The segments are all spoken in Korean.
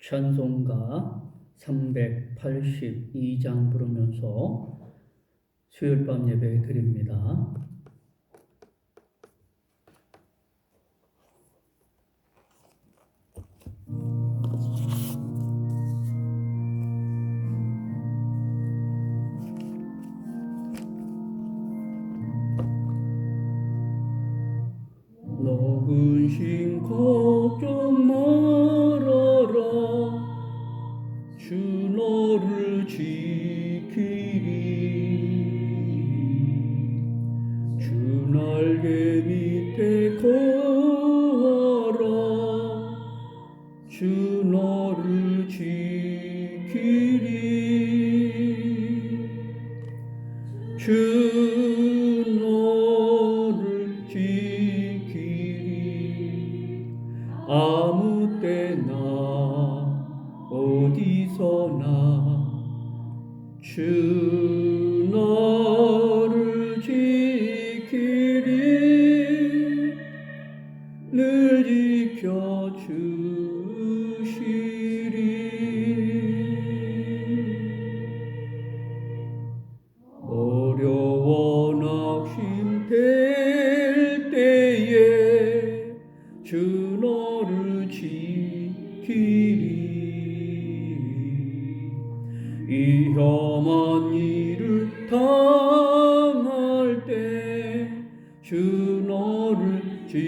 찬송가 382장 부르면서 수요일 밤 예배 드립니다. 너 근심 걱정 말아라. 주 너를 지키리. 주 날개 밑에 거하라. 주 너를 지키리. 주 너를 지키리. 아무 때나 어디서나 주 너를 지키리. 늘 지켜주시리. 어려워 낙심될 때에 주 너를 지키리. 이 험한 일을 당할 때 주 너를 지키리.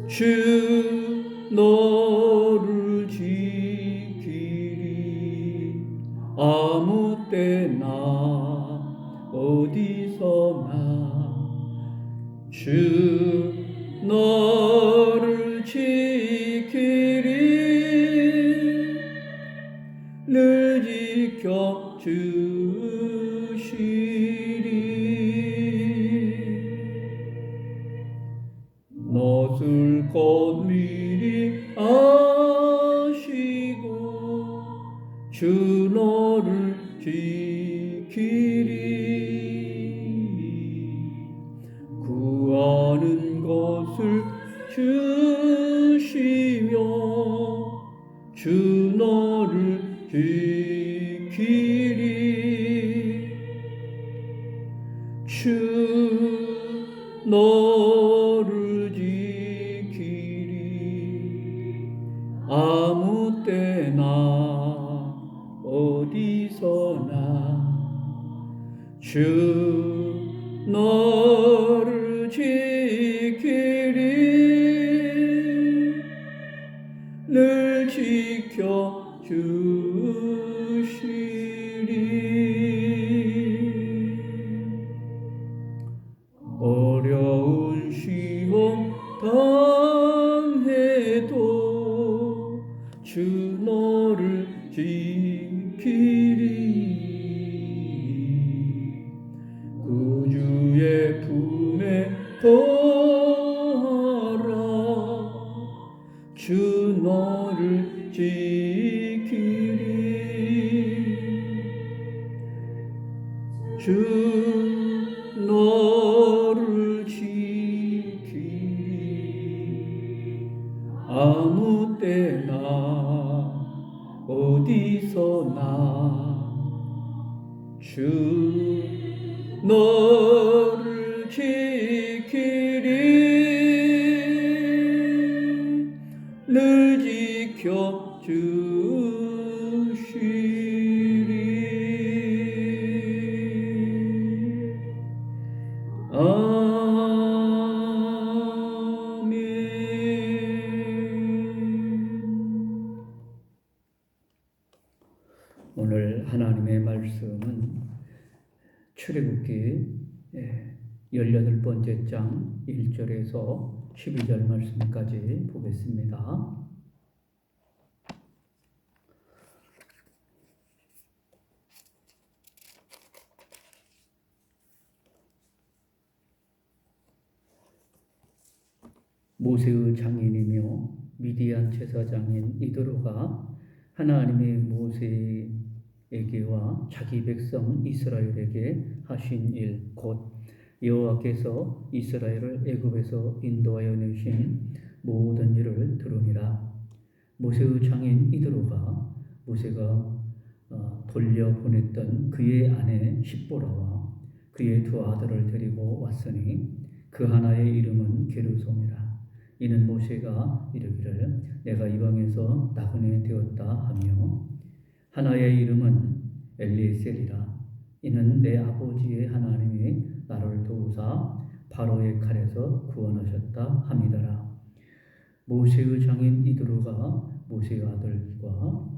주 너를 지키리. 아무 때나 어디서나 주 너를 지키리. 늘 지켜주시리. 너을 곧 미리 아시고 주 너를 지키리. 구하는 것을 주시며 주 너를 지키리. 주 너를 지키리. 아무 때나 어디서나 주 너를 지키리. 늘 지켜주시리. 어려운 시험 당해도 주 너를 지키리. 구주의 품에 거하라. 주 너를 지키리. 주 너를 지키리. 아무 때나 어디서나 주 너를 지키리. 늘 지켜주시리. 아멘. 오늘 하나님의 말씀은 출애굽기 18번째 장 1절에서 12절 말씀까지 보겠습니다. 모세의 장인이며 미디안 제사장인 이드로가 하나님의 모세에게와 자기 백성 이스라엘에게 하신 일, 곧 여호와께서 이스라엘을 애굽에서 인도하여 내신 모든 일을 들으니라. 모세의 장인 이드로가 모세가 돌려보냈던 그의 아내 십보라와 그의 두 아들을 데리고 왔으니 그 하나의 이름은 게르솜이라. 이는 모세가 이르기를 내가 이방에서 나그네 되었다 하며 하나의 이름은 엘리에셀이라. 이는 내 아버지의 하나님이 나를 도우사 바로의 칼에서 구원하셨다 함이더라. 모세의 장인 이드로가 모세의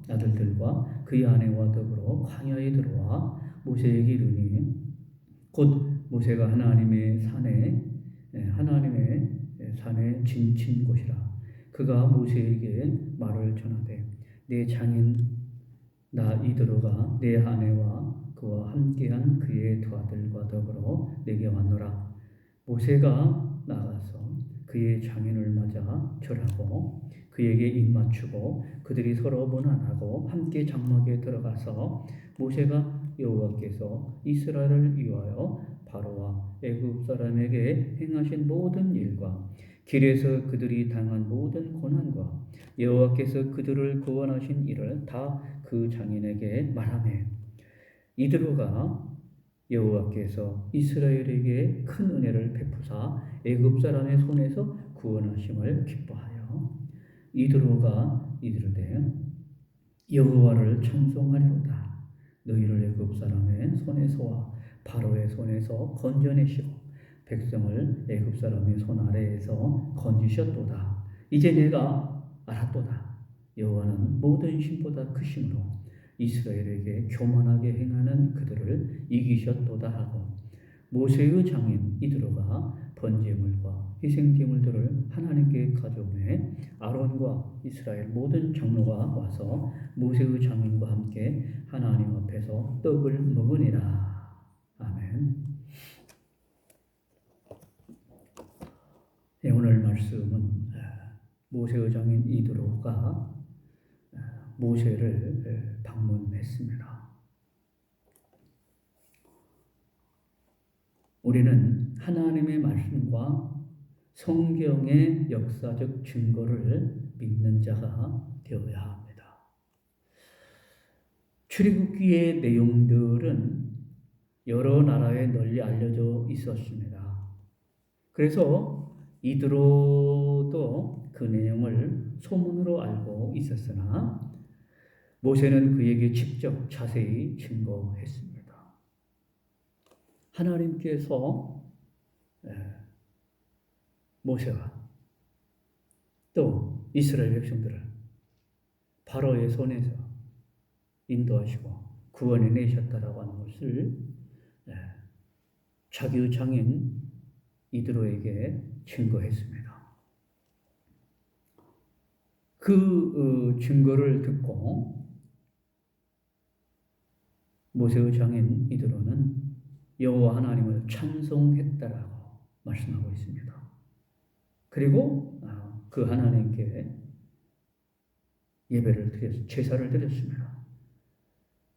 아들들과 그의 아내와 더불어 광야에 들어와 모세에게 이르니 곧 모세가 하나님의 산에 진친 곳이라. 그가 모세에게 말을 전하되 내 장인 나 이드로가 내 아내와 그와 함께한 그의 두 아들과 더불어 내게 왔노라. 모세가 나가서 그의 장인을 맞아 절하고 그에게 입맞추고 그들이 서로 문안하고 함께 장막에 들어가서 모세가 여호와께서 이스라엘을 위하여 바로와 애굽 사람에게 행하신 모든 일과 길에서 그들이 당한 모든 고난과 여호와께서 그들을 구원하신 일을 다 그 장인에게 말하매 이드로가 여호와께서 이스라엘에게 큰 은혜를 베푸사 애굽 사람의 손에서 구원하심을 기뻐하여 이드로가 이르되 여호와를 찬송하리로다. 너희를 애굽 사람의 손에서와 바로의 손에서 건져내시고 백성을 애굽 사람의 손 아래에서 건지셨도다. 이제 내가 알았도다. 여호와는 모든 신보다 크심으로 이스라엘에게 교만하게 행하는 그들을 이기셨도다 하고 모세의 장인 이드로가 번제물과 희생제물들을 하나님께 가져오매 아론과 이스라엘 모든 장로가 와서 모세의 장인과 함께 하나님 앞에서 떡을 먹으니라. 아멘. 네, 오늘 말씀은 모세의 장인 이드로가 모세를 방문했습니다. 우리는 하나님의 말씀과 성경의 역사적 증거를 믿는 자가 되어야 합니다. 출애굽기의 내용들은 여러 나라에 널리 알려져 있었습니다. 그래서 이드로도 그 내용을 소문으로 알고 있었으나 모세는 그에게 직접 자세히 증거했습니다. 하나님께서 모세와 또 이스라엘 백성들을 바로의 손에서 인도하시고 구원해 내셨다라고 하는 것을 자기의 장인 이드로에게 증거했습니다. 그 증거를 듣고 모세의 장인 이드로는 여호와 하나님을 찬송했다라고 말씀하고 있습니다. 그리고 그 하나님께 예배를 드렸습니다. 제사를 드렸습니다.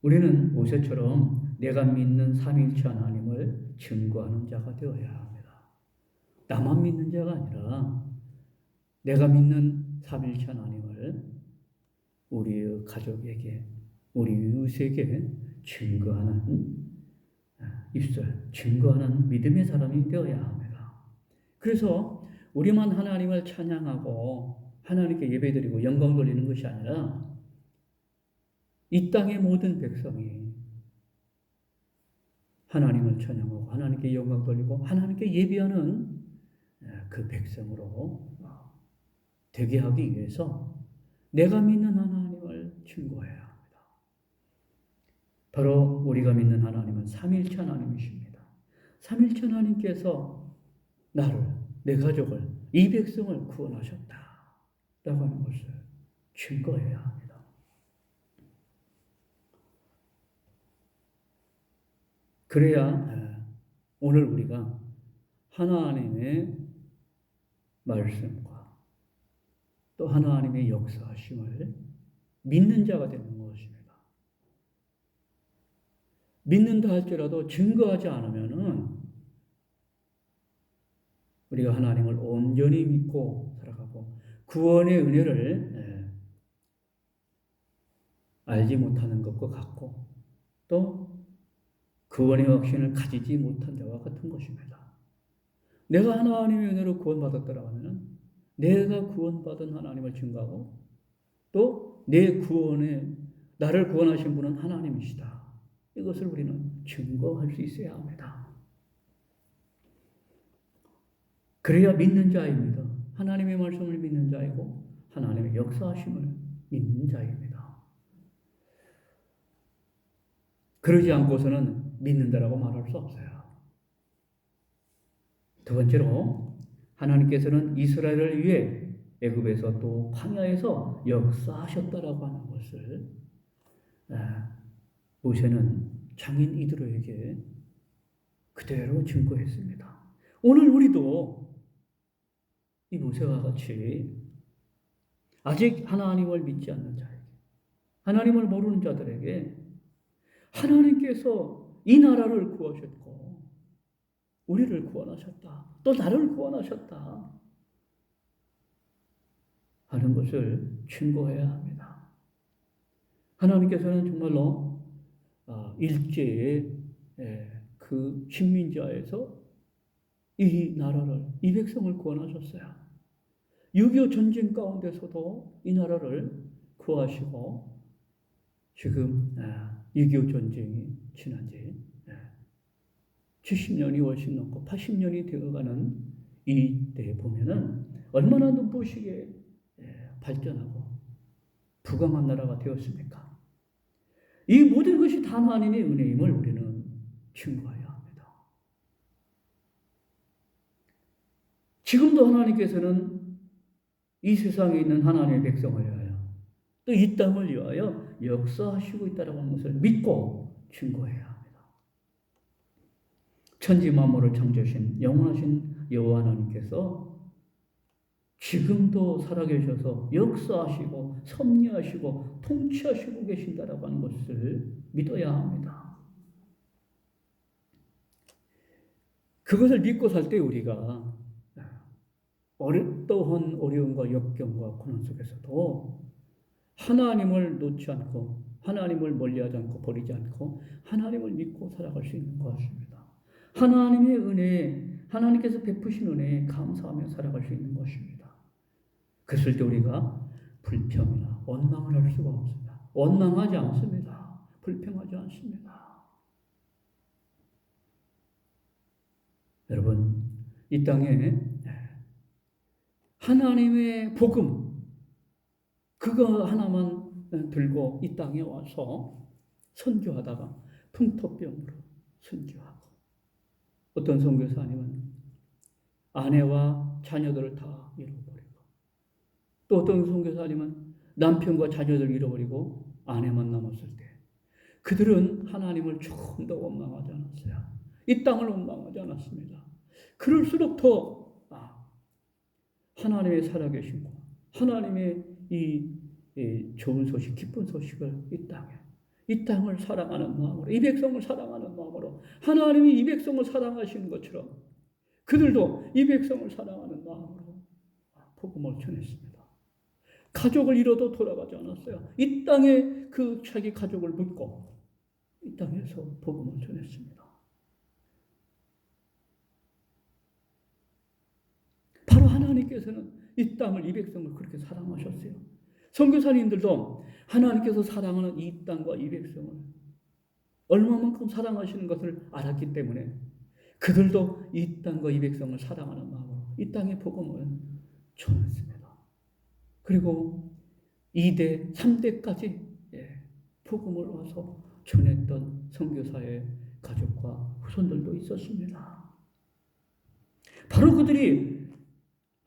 우리는 모세처럼 내가 믿는 삼위일체 하나님을 증거하는 자가 되어야 합니다. 나만 믿는 자가 아니라 내가 믿는 삼위일체 하나님을 우리의 가족에게, 우리 이웃에게 증거하는 증거하는 믿음의 사람이 되어야 합니다. 그래서 우리만 하나님을 찬양하고 하나님께 예배드리고 영광 돌리는 것이 아니라 이 땅의 모든 백성이 하나님을 찬양하고 하나님께 영광 돌리고 하나님께 예배하는 그 백성으로 되게 하기 위해서 내가 믿는 하나님을 증거해야 합니다. 바로 우리가 믿는 하나님은 삼위일체 하나님이십니다. 삼위일체 하나님께서 나를, 내 가족을, 이 백성을 구원하셨다라고 하는 것을 증거해야 합니다. 그래야 오늘 우리가 하나님의 말씀과 또 하나님의 역사하심을 믿는 자가 되는 것입니다. 믿는다 할지라도 증거하지 않으면은 우리가 하나님을 온전히 믿고 살아가고 구원의 은혜를 알지 못하는 것과 같고 또 구원의 확신을 가지지 못한 자와 같은 것입니다. 내가 하나님의 은혜로 구원받았더라 하면은 내가 구원받은 하나님을 증거하고 또 내 구원에 나를 구원하신 분은 하나님이시다. 이것을 우리는 증거할 수 있어야 합니다. 그래야 믿는 자입니다. 하나님의 말씀을 믿는 자이고 하나님의 역사하심을 믿는 자입니다. 그러지 않고서는 믿는다라고 말할 수 없어요. 두 번째로 하나님께서는 이스라엘을 위해 애굽에서 또 광야에서 역사하셨다라고 하는 것을 모세는 장인 이드로에게 그대로 증거했습니다. 오늘 우리도 이 모세와 같이 아직 하나님을 믿지 않는 자에게, 하나님을 모르는 자들에게 하나님께서 이 나라를 구하셨고 우리를 구원하셨다. 또 나를 구원하셨다. 하는 것을 증거해야 합니다. 하나님께서는 정말로 일제의 그 식민자에서 이 나라를, 이 백성을 구원하셨어요. 6.25 전쟁 가운데서도 이 나라를 구하시고 지금 6.25 전쟁이 지난 지 70년이 훨씬 넘고 80년이 되어가는 이때에 보면은 얼마나 눈부시게 발전하고 부강한 나라가 되었습니까? 이 모든 것이 다 하나님의 은혜임을 우리는 증거해야 합니다. 지금도 하나님께서는 이 세상에 있는 하나님의 백성을 위하여 또 이 땅을 위하여 역사하시고 있다는 것을 믿고 증거해야 합니다. 천지 만물을 창조하신 영원하신 여호와 하나님께서 지금도 살아계셔서 역사하시고 섭리하시고 통치하시고 계신다라고 하는 것을 믿어야 합니다. 그것을 믿고 살 때 우리가 어떠한 어려움과 역경과 고난 속에서도 하나님을 놓지 않고 하나님을 멀리하지 않고 버리지 않고 하나님을 믿고 살아갈 수 있는 것입니다. 하나님의 은혜, 하나님께서 베푸신 은혜에 감사하며 살아갈 수 있는 것입니다. 그랬을 때 우리가 불평이나 원망을 할 수가 없습니다. 원망하지 않습니다. 불평하지 않습니다. 여러분, 이 땅에 하나님의 복음 그거 하나만 들고 이 땅에 와서 선교하다가 풍토병으로 선교하고 어떤 선교사님은 아내와 자녀들을 다 잃어버리고 또 어떤 선교사님은 남편과 자녀들을 잃어버리고 아내만 남았을 때 그들은 하나님을 조금 더 원망하지 않았어요. 이 땅을 원망하지 않았습니다. 그럴수록 더 하나님의 살아계신 하나님의 이 좋은 소식, 기쁜 소식을 이 땅을 사랑하는 마음으로, 이 백성을 사랑하는 마음으로 하나님이 이 백성을 사랑하시는 것처럼 그들도 이 백성을 사랑하는 마음으로 복음을 전했습니다. 가족을 잃어도 돌아가지 않았어요. 이 땅에 그 자기 가족을 묻고 이 땅에서 복음을 전했습니다. 바로 하나님께서는 이 땅을, 이 백성을 그렇게 사랑하셨어요. 선교사님들도 하나님께서 사랑하는 이 땅과 이 백성을 얼마만큼 사랑하시는 것을 알았기 때문에 그들도 이 땅과 이 백성을 사랑하는 마음으로 이 땅의 복음을 전했습니다. 그리고 2대, 3대까지 복음을 와서 전했던 선교사의 가족과 후손들도 있었습니다. 바로 그들이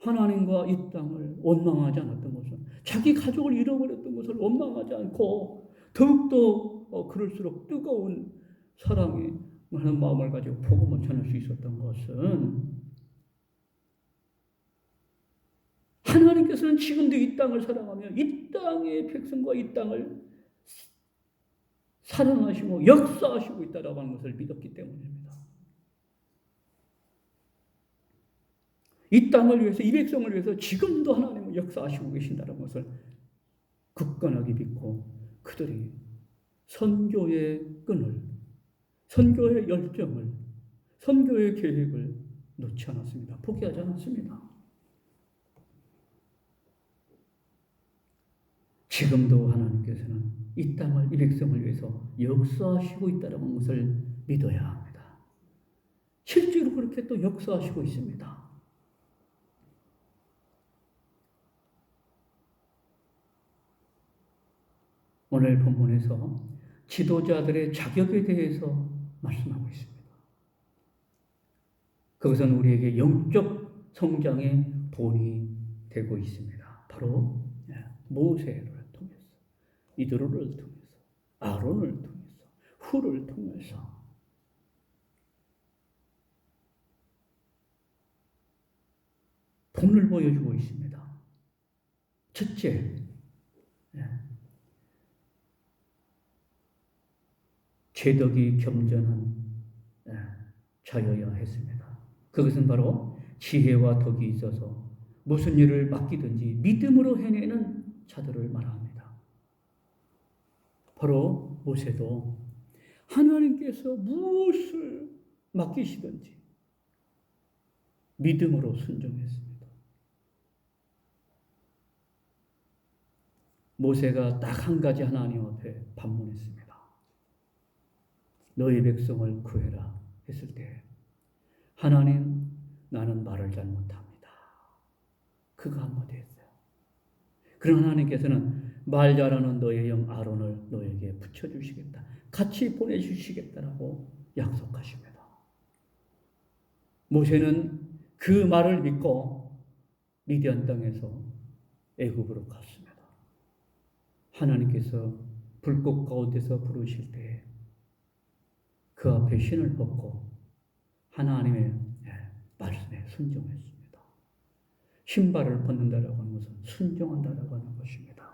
하나님과 이 땅을 원망하지 않았던 것은 자기 가족을 잃어버렸던 것을 원망하지 않고 더욱더 그럴수록 뜨거운 사랑이 하는 마음을 가지고 복음을 전할 수 있었던 것은 하나님께서는 지금도 이 땅을 사랑하며 이 땅의 백성과 이 땅을 사랑하시고 역사하시고 있다라고 하는 것을 믿었기 때문입니다. 이 땅을 위해서, 이 백성을 위해서 지금도 하나님은 역사하시고 계신다는 것을 굳건하게 믿고 그들이 선교의 끈을, 선교의 열정을, 선교의 계획을 놓지 않았습니다. 포기하지 않았습니다. 지금도 하나님께서는 이 땅을, 이 백성을 위해서 역사하시고 있다는 것을 믿어야 합니다. 실제로 그렇게 또 역사하시고 있습니다. 오늘 본문에서 지도자들의 자격에 대해서 말씀하고 있습니다. 그것은 우리에게 영적 성장의 본이 되고 있습니다. 바로 모세를 통해서, 이드로를 통해서, 아론을 통해서, 훌을 통해서 본을 보여주고 있습니다. 첫째, 죄덕이 겸전한 자여야 했습니다. 그것은 바로 지혜와 덕이 있어서 무슨 일을 맡기든지 믿음으로 해내는 자들을 말합니다. 바로 모세도 하나님께서 무엇을 맡기시든지 믿음으로 순종했습니다. 모세가 딱 한 가지 하나님 앞에 반문했습니다. 너희 백성을 구해라 했을 때 하나님, 나는 말을 잘 못합니다. 그거 한마디 했어요. 그러나 하나님께서는 말 잘하는 너의 형 아론을 너에게 붙여주시겠다. 같이 보내주시겠다라고 약속하십니다. 모세는 그 말을 믿고 미디안 땅에서 애굽으로 갔습니다. 하나님께서 불꽃 가운데서 부르실 때 그 앞에 신을 벗고 하나님의 말씀에 순종했습니다. 신발을 벗는다라고 하는 것은 순종한다라고 하는 것입니다.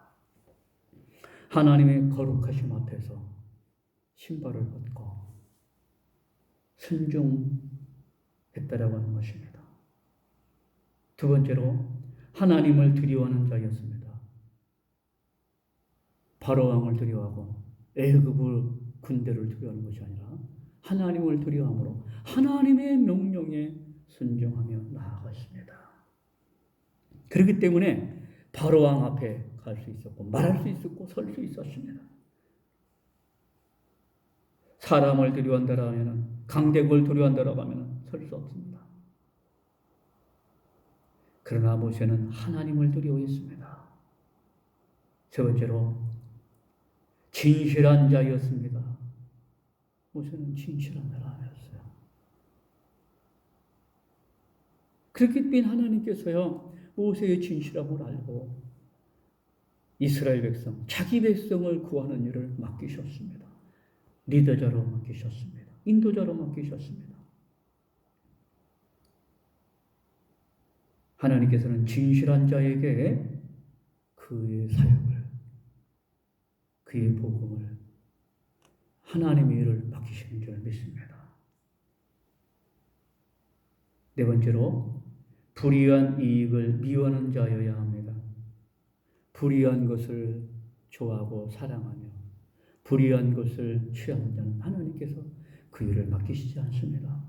하나님의 거룩하심 앞에서 신발을 벗고 순종했다라고 하는 것입니다. 두 번째로 하나님을 두려워하는 자였습니다. 바로 왕을 두려워하고 애굽의 군대를 두려워하는 것이 아니라 하나님을 두려워함으로 하나님의 명령에 순종하며 나아갔습니다. 그렇기 때문에 바로 왕 앞에 갈 수 있었고 말할 수 있었고 설 수 있었습니다. 사람을 두려워한다라 하면은, 강대국을 두려워한다라고 하면은 설 수 없습니다. 그러나 모세는 하나님을 두려워했습니다. 세 번째로 진실한 자였습니다. 모세는 진실한 사람이었어요. 그렇기 때문에 하나님께서요, 모세의 진실함을 알고 이스라엘 백성, 자기 백성을 구하는 일을 맡기셨습니다. 리더자로 맡기셨습니다. 인도자로 맡기셨습니다. 하나님께서는 진실한 자에게 그의 사역을, 그의 복음을, 하나님의 일을 맡기시는 줄 믿습니다. 네 번째로 불의한 이익을 미워하는 자여야 합니다. 불의한 것을 좋아하고 사랑하며 불의한 것을 취하는 자는 하나님께서 그 일을 맡기시지 않습니다.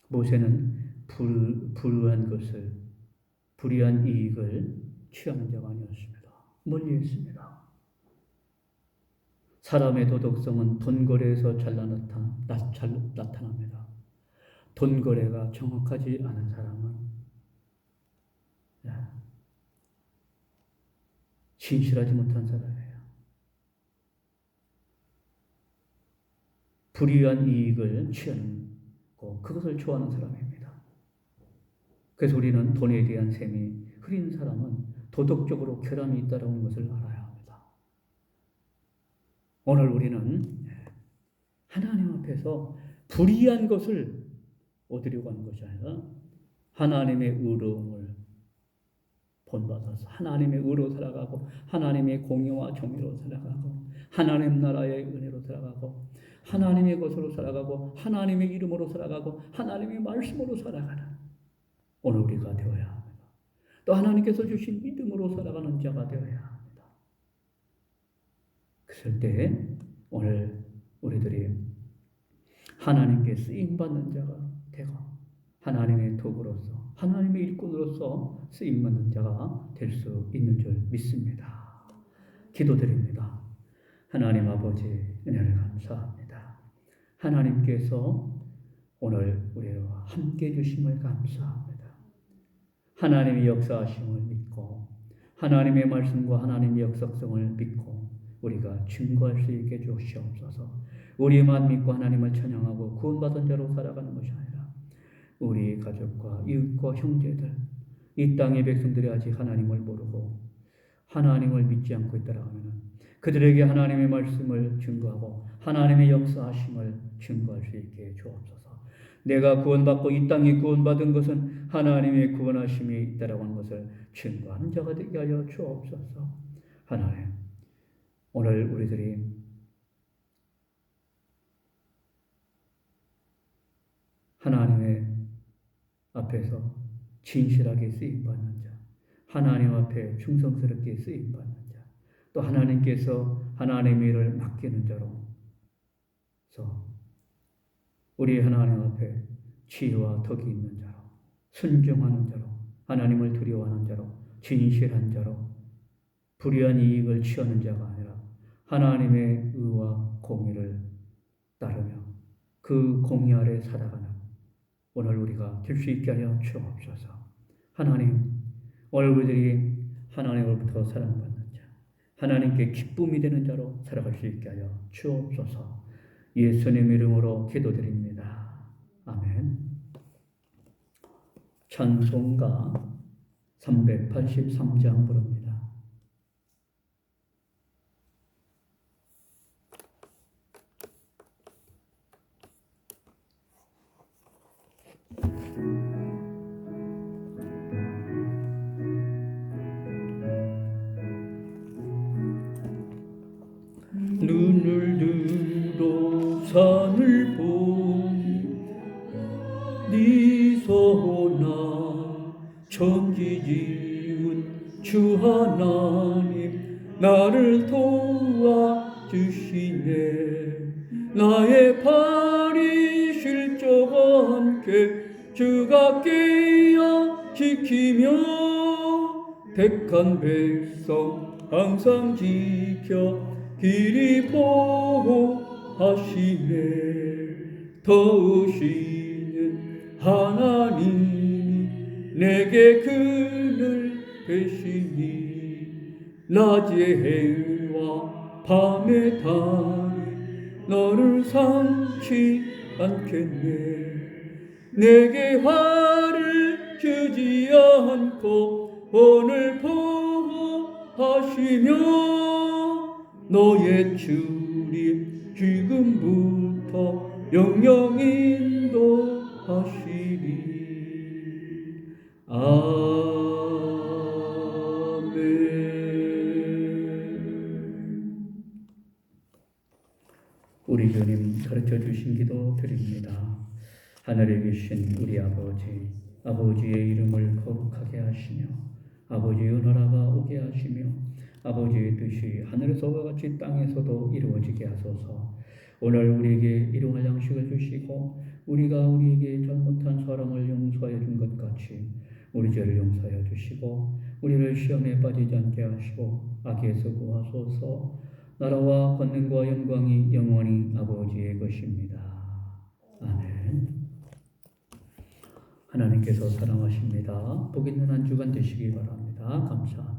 모세는 불의한 것을, 불의한 이익을 취하는 자가 아니었습니다. 멀리했습니다. 사람의 도덕성은 돈거래에서 잘 나타납니다. 돈거래가 정확하지 않은 사람은 진실하지 못한 사람이에요. 불의한 이익을 취하고 그것을 좋아하는 사람입니다. 그래서 우리는 돈에 대한 셈이 흐린 사람은 도덕적으로 결함이 있다는 것을 알아야 합니다. 오늘 우리는 하나님 앞에서 불의한 것을 얻으려고 하는 것이 아니라 하나님의 의로움을 본받아서 하나님의 의로 살아가고 하나님의 공의와 정의로 살아가고 하나님 나라의 은혜로 살아가고 하나님의 것으로 살아가고 하나님의 이름으로 살아가고 하나님의 말씀으로 살아가는 오늘 우리가 되어야 합니다. 또 하나님께서 주신 믿음으로 살아가는 자가 되어야 합니다. 그럴 때 오늘 우리들이 하나님께 쓰임받는 자가 되고 하나님의 도구로서 하나님의 일꾼으로서 쓰임받는 자가 될 수 있는 줄 믿습니다. 기도드립니다. 하나님 아버지 은혜를 감사합니다. 하나님께서 오늘 우리와 함께 주심을 감사합니다. 하나님의 역사하심을 믿고 하나님의 말씀과 하나님의 역사성을 믿고 우리가 증거할 수 있게 주시옵소서. 우리만 믿고 하나님을 찬양하고 구원받은 자로 살아가는 것이 아니라 우리 가족과 이웃과 형제들, 이 땅의 백성들이 아직 하나님을 모르고 하나님을 믿지 않고 있다라면 그들에게 하나님의 말씀을 증거하고 하나님의 역사하심을 증거할 수 있게 주옵소서. 내가 구원받고 이 땅이 구원받은 것은 하나님의 구원하심이 있다라고 하는 것을 증거하는 자가 되게 하여 주옵소서. 하나님, 오늘 우리들이 하나님의 앞에서 진실하게 쓰임받는 자, 하나님 앞에 충성스럽게 쓰임받는 자, 또 하나님께서 하나님의 일을 맡기는 자로서 우리 하나님 앞에 지혜와 덕이 있는 자로, 순종하는 자로, 하나님을 두려워하는 자로, 진실한 자로, 불의한 이익을 취하는 자가 아니라 하나님의 의와 공의를 따르며 그 공의 아래 살아가는 오늘 우리가 될 수 있게 하여 주옵소서. 하나님, 오늘 우리들이 하나님으로부터 사랑받는 자, 하나님께 기쁨이 되는 자로 살아갈 수 있게 하여 주옵소서. 예수님 이름으로 기도드립니다. 아멘. 찬송가 383장 부릅니다. 눈을 들어 산을 보니 네 소나 천지 지은 주 하나님 나를 도와주시네. 나의 발이 실족 않게 주가 깨어 지키며 택한 백성 항상 지켜 길이 보호하시네. 더우시는 하나님이 내게 그늘 되시니 낮의 해와 밤의 달이 너를 삼지 않겠네. 내게 화를 주지 않고 오늘 보호하시며 너의 주님 지금부터 영영 인도하시리. 아멘. 우리 주님 가르쳐 주신 기도 드립니다. 하늘에 계신 우리 아버지, 아버지의 이름을 거룩하게 하시며 아버지의 은혜가 오게 하시며 아버지의 뜻이 하늘에서와 같이 땅에서도 이루어지게 하소서. 오늘 우리에게 일용할 양식을 주시고 우리가 우리에게 잘못한 사람을 용서해 준 것 같이 우리 죄를 용서해 주시고 우리를 시험에 빠지지 않게 하시고 악에서 구하소서. 나라와 권능과 영광이 영원히 아버지의 것입니다. 아멘. 하나님께서 사랑하십니다. 복 있는 한 주간 되시기 바랍니다. 감사합니다.